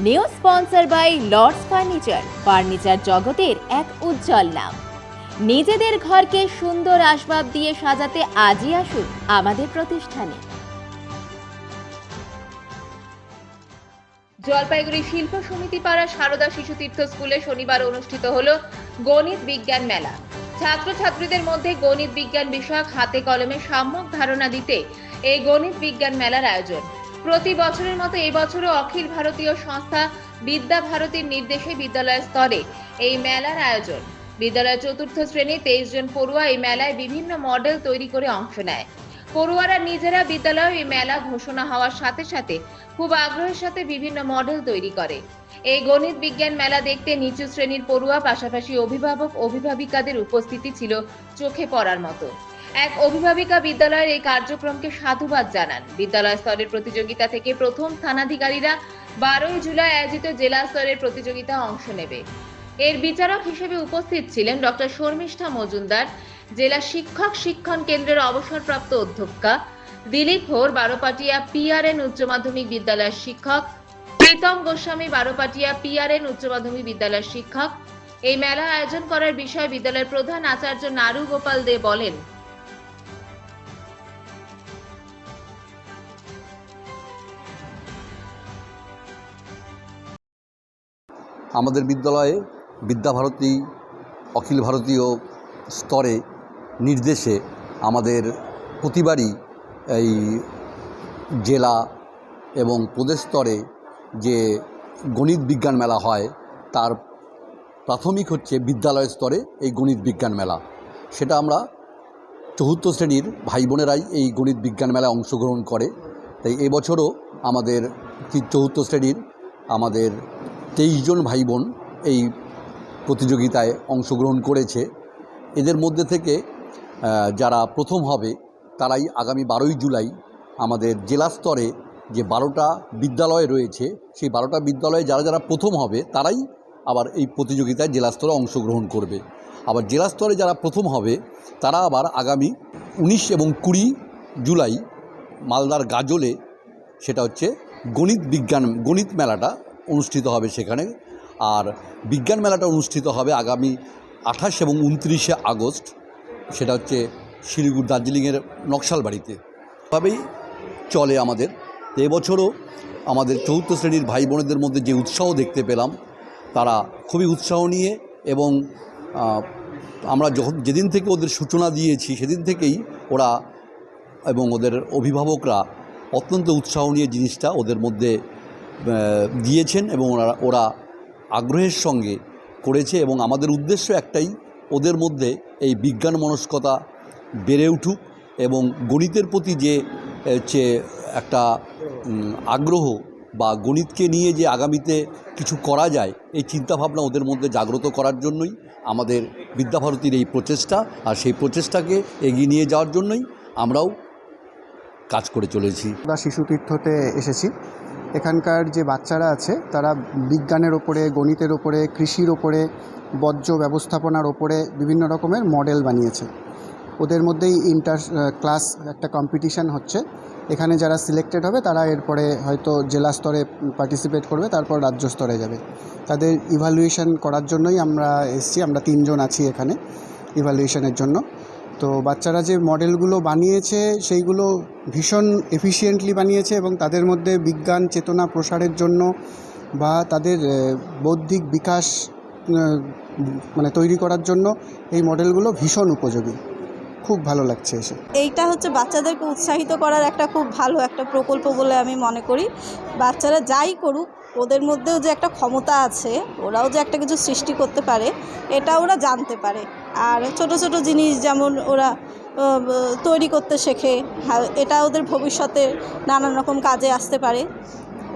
New sponsor by lords furniture জগতের এক উজ্জ্বল নাম। নিজেদের ঘরকে সুন্দর আসবাব দিয়ে সাজাতে আজই আসুন আমাদের প্রতিষ্ঠানে। জলপাইগুড়ি শিল্প সমিতি পাড়া সারদা শিশু তীর্থ স্কুলে শনিবার অনুষ্ঠিত হলো গণিত বিজ্ঞান মেলা। ছাত্রছাত্রীদের মধ্যে গণিত বিজ্ঞান বিষয়ক হাতে কলমে সম্যক ধারণা দিতে এই গণিত বিজ্ঞান মেলার আয়োজন। প্রতি বছরের মতো এই বছরও অখিল ভারতীয় সংস্থা বিদ্যা ভারতীর নির্দেশে বিদ্যালয় স্তরে এই মেলার আয়োজন। বিদ্যালয়ের চতুর্থ শ্রেণীর 23 জন পড়ুয়া এই মেলায় বিভিন্ন মডেল তৈরি করে অংশ নেয়। পড়ুয়ারা নিজেরা বিদ্যালয়ে এই মেলা ঘোষণা হওয়ার সাথে সাথে খুব আগ্রহের সাথে বিভিন্ন মডেল তৈরি করে। এই গণিত বিজ্ঞান মেলা দেখতে নিচু শ্রেণীর পড়ুয়া পাশাপাশি অভিভাবক অভিভাবিকাদের উপস্থিতি ছিল চোখে পড়ার মতো। এক অভিভাবিকা বিদ্যালয়ের এই কার্যক্রমকে সাধুবাদ জানান। বিদ্যালয় স্তরের প্রতিযোগিতা থেকে প্রথম স্থানাধিকারীরা 12 জুলাই আয়োজিত জেলা স্তরের প্রতিযোগিতা অংশ নেবে। এর বিচারক হিসেবে উপস্থিত ছিলেন ডক্টর শর্মিষ্ঠা মজুমদার, জেলা শিক্ষক শিক্ষণ কেন্দ্রের অবসরপ্রাপ্ত অধ্যক্ষা, দিলীপ হোর বারোপাটিয়া PRN উচ্চ মাধ্যমিক বিদ্যালয়ের শিক্ষক, প্রীতম গোস্বামী বারোপাটিয়া PRN উচ্চ মাধ্যমিক বিদ্যালয়ের শিক্ষক। এই মেলা আয়োজন করার বিষয়ে বিদ্যালয়ের প্রধান আচার্য নারু গোপাল দে বলেন, আমাদের বিদ্যালয়ে বিদ্যাভারতী অখিল ভারতীয় স্তরে নির্দেশে আমাদের প্রতিবারই এই জেলা এবং প্রদেশ স্তরে যে গণিত বিজ্ঞান মেলা হয় তার প্রাথমিক হচ্ছে বিদ্যালয় স্তরে এই গণিত বিজ্ঞান মেলা। সেটা আমরা চতুর্থ শ্রেণীর ভাই বোনেরাই এই গণিত বিজ্ঞান মেলায় অংশগ্রহণ করে। তাই এবছরও আমাদের চতুর্থ শ্রেণীর আমাদের 23 জন ভাই বোন এই প্রতিযোগিতায় অংশগ্রহণ করেছে। এদের মধ্যে থেকে যারা প্রথম হবে তারাই আগামী 12 জুলাই আমাদের জেলা স্তরে যে 12টা বিদ্যালয় রয়েছে সেই 12টা বিদ্যালয়ে যারা যারা প্রথম হবে তারাই আবার এই প্রতিযোগিতায় জেলা স্তরে অংশগ্রহণ করবে। আবার জেলা স্তরে যারা প্রথম হবে তারা আবার আগামী 19 এবং 20 জুলাই মালদার গাজলে সেটা হচ্ছে গণিত মেলাটা অনুষ্ঠিত হবে সেখানে। আর বিজ্ঞান মেলাটা অনুষ্ঠিত হবে আগামী 28 এবং 29 আগস্ট, সেটা হচ্ছে শিলিগুড়ি দার্জিলিংয়ের নকশালবাড়িতে। এভাবেই চলে আমাদের। এবছরও আমাদের চতুর্থ শ্রেণীর ভাই বোনেদের মধ্যে যে উৎসাহ দেখতে পেলাম তারা খুবই উৎসাহ নিয়ে এবং আমরা যেদিন থেকে ওদের সূচনা দিয়েছি সেদিন থেকেই ওরা এবং ওদের অভিভাবকরা অত্যন্ত উৎসাহ নিয়ে জিনিসটা ওদের মধ্যে দিয়েছেন এবং ওরা আগ্রহের সঙ্গে করেছে। এবং আমাদের উদ্দেশ্য একটাই, ওদের মধ্যে এই বিজ্ঞান মনস্কতা বেড়ে উঠুক এবং গণিতের প্রতি যে একটা আগ্রহ বা গণিতকে নিয়ে যে আগামীতে কিছু করা যায় এই চিন্তাভাবনা ওদের মধ্যে জাগ্রত করার জন্যই আমাদের বিদ্যাভারতীর এই প্রচেষ্টা। আর সেই প্রচেষ্টাকে এগিয়ে নিয়ে যাওয়ার জন্যই আমরাও কাজ করে চলেছি। শিশু তীর্থতে এসেছি। এখানকার যে বাচ্চারা আছে তারা বিজ্ঞানের ওপরে, গণিতের ওপরে, কৃষির ওপরে, বর্জ্য ব্যবস্থাপনার ওপরে বিভিন্ন রকমের মডেল বানিয়েছে। ওদের মধ্যেই ইন্টার ক্লাস একটা কম্পিটিশান হচ্ছে। এখানে যারা সিলেক্টেড হবে তারা এরপরে হয়তো জেলা স্তরে পার্টিসিপেট করবে, তারপর রাজ্য স্তরে যাবে। তাদের ইভ্যালুয়েশন করার জন্যই আমরা এসেছি। আমরা 3 জন আছি এখানে ইভ্যালুয়েশনের জন্য। তো বাচ্চারা যে মডেলগুলো বানিয়েছে সেইগুলো ভীষণ এফিশিয়েন্টলি বানিয়েছে এবং তাদের মধ্যে বিজ্ঞান চেতনা প্রসারের জন্য বা তাদের বৌদ্ধিক বিকাশ তৈরি করার জন্য এই মডেলগুলো ভীষণ উপযোগী। খুব ভালো লাগছে এসে। এইটা হচ্ছে বাচ্চাদেরকে উৎসাহিত করার একটা খুব ভালো একটা প্রকল্প বলে আমি মনে করি। বাচ্চারা যাই করুক ওদের মধ্যেও যে একটা ক্ষমতা আছে, ওরাও যে একটা কিছু সৃষ্টি করতে পারে এটা ওরা জানতে পারে। আর ছোট ছোট জিনিস যেমন ওরা তৈরি করতে শেখে, এটা ওদের ভবিষ্যতে নানান রকম কাজে আসতে পারে,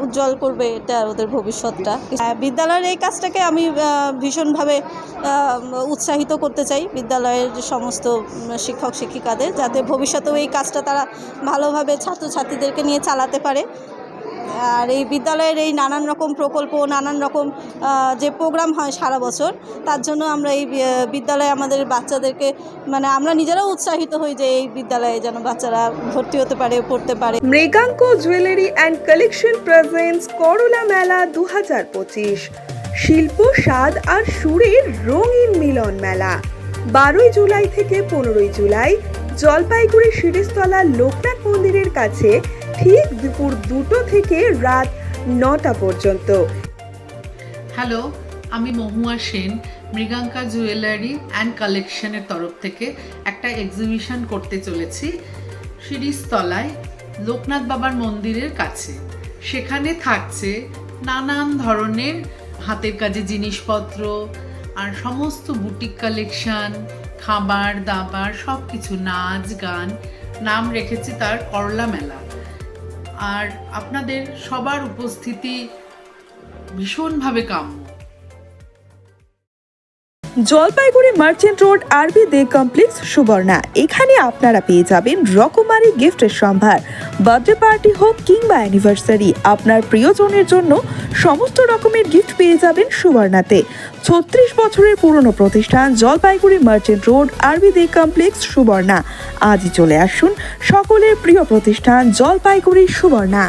উজ্জ্বল করবে এটা ওদের ভবিষ্যৎটা। বিদ্যালয়ের এই কাজটাকে আমি ভীষণভাবে উৎসাহিত করতে চাই বিদ্যালয়ের সমস্ত শিক্ষক শিক্ষিকাদের, যাতে ভবিষ্যতেও এই কাজটা তারা ভালোভাবে ছাত্রছাত্রীদেরকে নিয়ে চালাতে পারে। আর এই বিদ্যালয়ের এই নানান রকম প্রকল্প, নানান রকম যে প্রোগ্রাম হয় সারা বছর, তার জন্য আমরা এই বিদ্যালয়ে আমাদের বাচ্চাদেরকে মানে আমরা নিজেরাও উৎসাহিত হই যে এই বিদ্যালয়ে যেন বাচ্চারা ভর্তি হতে পারে, পড়তে পারে। Mriganka jewellery and collection presents করলা মেলা 2025, শিল্প, স্বাদ আর সুরের রঙিন মিলন মেলা। 12 জুলাই থেকে 15 জুলাই জলপাইগুড়ি শিরিষতলা লোকনাথ মন্দিরের কাছে, ঠিক দুপুর 2টো থেকে রাত 9টা পর্যন্ত। হ্যালো, আমি মহুয়া সেন মৃগাঙ্কা জুয়েলারি অ্যান্ড কালেকশনের তরফ থেকে একটা এক্সিবিশন করতে চলেছি শিরিষতলায় লোকনাথ বাবার মন্দিরের কাছে। সেখানে থাকছে নানান ধরনের হাতের কাজে জিনিসপত্র আর সমস্ত বুটিক কালেকশন, খাবার দাবার সব কিছু, নাচ গান। নাম রেখেছি তার করলা মেলা। আর আপনাদের সবার উপস্থিতি ভীষণভাবে কাম্য। জলপাইগুড়ি মার্চেন্ট রোড আরবি দে কমপ্লেক্স সুবর্ণা। এখানে আপনারা পেয়ে যাবেন রকমারি গিফটের সম্ভার। বার্থডে পার্টি হোক কিংবা অ্যানিভার্সারি, আপনার প্রিয়জনের জন্য সমস্ত রকমের গিফট পেয়ে যাবেন সুবর্ণাতে। 36 বছরের পুরনো প্রতিষ্ঠান জলপাইগুড়ি মার্চেন্ট রোড আরবি দে কমপ্লেক্স সুবর্ণা। আজই চলে আসুন সকলের প্রিয় প্রতিষ্ঠান জলপাইগুড়ি সুবর্ণা।